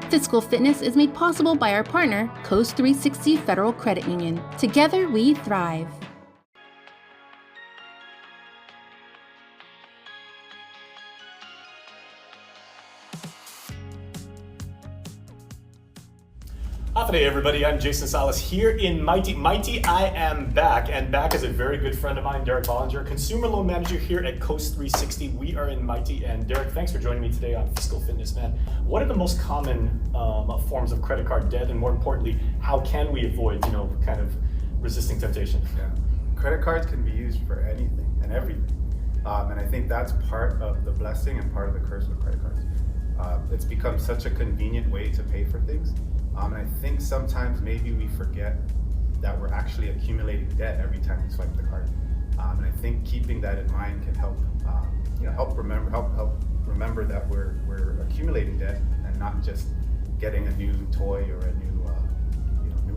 Fiscal Fitness is made possible by our partner, Coast 360 Federal Credit Union. Together, we thrive. Hey everybody, I'm Jason Salas here in Mighty. I am back, and back is a very good friend of mine, Derek Bollinger, Consumer Loan Manager here at Coast 360. We are in Mighty, and Derek, thanks for joining me today on Fiscal Fitness, man. What are the most common forms of credit card debt, and more importantly, how can we avoid, kind of resisting temptation? Yeah, credit cards can be used for anything and everything, and I think that's part of the blessing and part of the curse with credit cards. It's become such a convenient way to pay for things. And I think sometimes maybe we forget that we're actually accumulating debt every time we swipe the card. And I think keeping that in mind can help, help remember that we're accumulating debt and not just getting a new toy or a new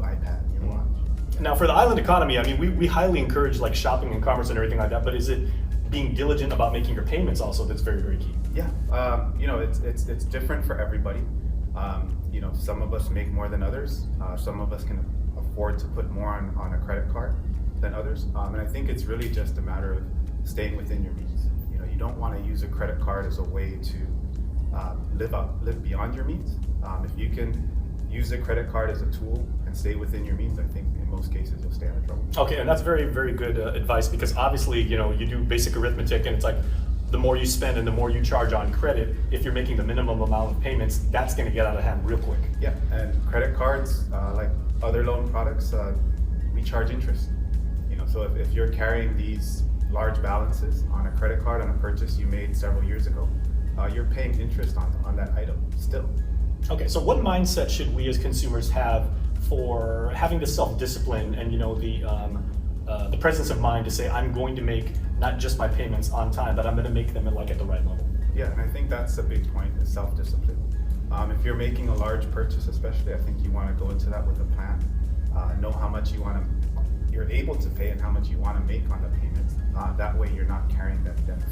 iPad, new watch. Now, for the island economy, I mean, we highly encourage like shopping and commerce and everything like that. But is it being diligent about making your payments also that's very, very key? Yeah, it's different for everybody. Some of us make more than others. Some of us can afford to put more on a credit card than others. And I think it's really just a matter of staying within your means. You don't want to use a credit card as a way to live beyond your means. If you can use a credit card as a tool and stay within your means, I think in most cases you'll stay out of trouble. Okay, and that's very, very good advice, because obviously, you do basic arithmetic and it's like, the more you spend and the more you charge on credit, if you're making the minimum amount of payments, that's going to get out of hand real quick. Yeah, and credit cards, like other loan products, we charge interest. So if you're carrying these large balances on a credit card on a purchase you made several years ago, you're paying interest on that item still. Okay, so what mindset should we as consumers have for having the self-discipline and the presence of mind to say, I'm going to make not just my payments on time, but I'm going to make them at the right level? Yeah, and I think that's a big point, is self-discipline. If you're making a large purchase especially, I think you want to go into that with a plan. Know how much you're able to pay and how much you want to make on the payments. That way you're not carrying that debt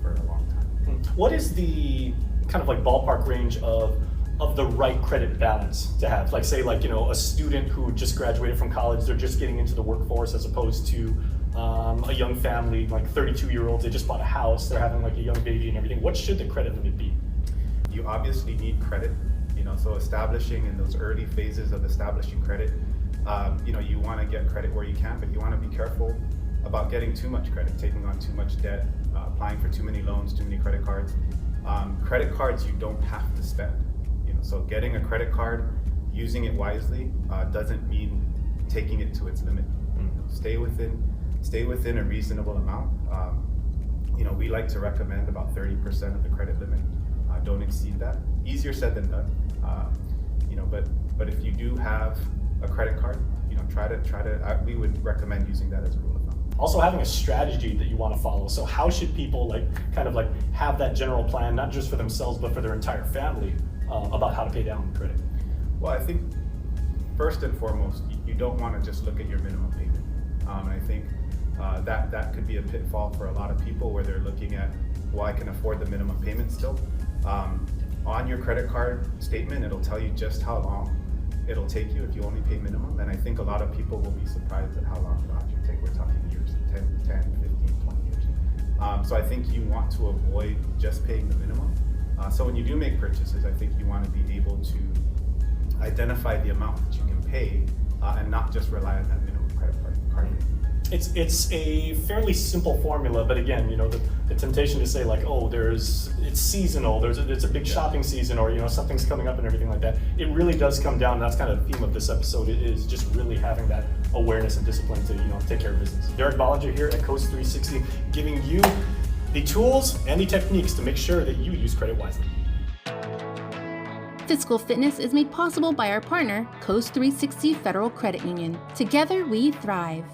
for a long time. What is the kind of ballpark range of the right credit balance to have? A student who just graduated from college, they're just getting into the workforce, as opposed to a young family, 32-year-olds, they just bought a house, they're having a young baby and everything. What should the credit limit be? You obviously need credit, so establishing in those early phases of establishing credit, you want to get credit where you can, but you want to be careful about getting too much credit, taking on too much debt, applying for too many loans, too many credit cards. Credit cards you don't have to spend. So getting a credit card, using it wisely, doesn't mean taking it to its limit. Stay within a reasonable amount. We like to recommend about 30% of the credit limit. Don't exceed that. Easier said than done. But if you do have a credit card, we would recommend using that as a rule of thumb. Also having a strategy that you want to follow. So how should people have that general plan, not just for themselves, but for their entire family, about how to pay down credit? Well, I think first and foremost, you don't want to just look at your minimum payment. And I think that could be a pitfall for a lot of people, where they're looking at, well, I can afford the minimum payment still. On your credit card statement, it'll tell you just how long it'll take you if you only pay minimum. And I think a lot of people will be surprised at how long it'll actually take. We're talking years, 10, 15, 20 years. So I think you want to avoid just paying the minimum. So when you do make purchases, I think you want to be able to identify the amount that you can pay and not just rely on that minimum credit card payment. It's a fairly simple formula, but again, the temptation to say it's seasonal, it's a big shopping season, or something's coming up and everything like that. It really does come down, and that's kind of the theme of this episode. It is just really having that awareness and discipline to take care of business. Derek Bollinger here at Coast 360, giving you the tools and the techniques to make sure that you use credit wisely. Fiscal Fitness is made possible by our partner, Coast 360 Federal Credit Union. Together, we thrive.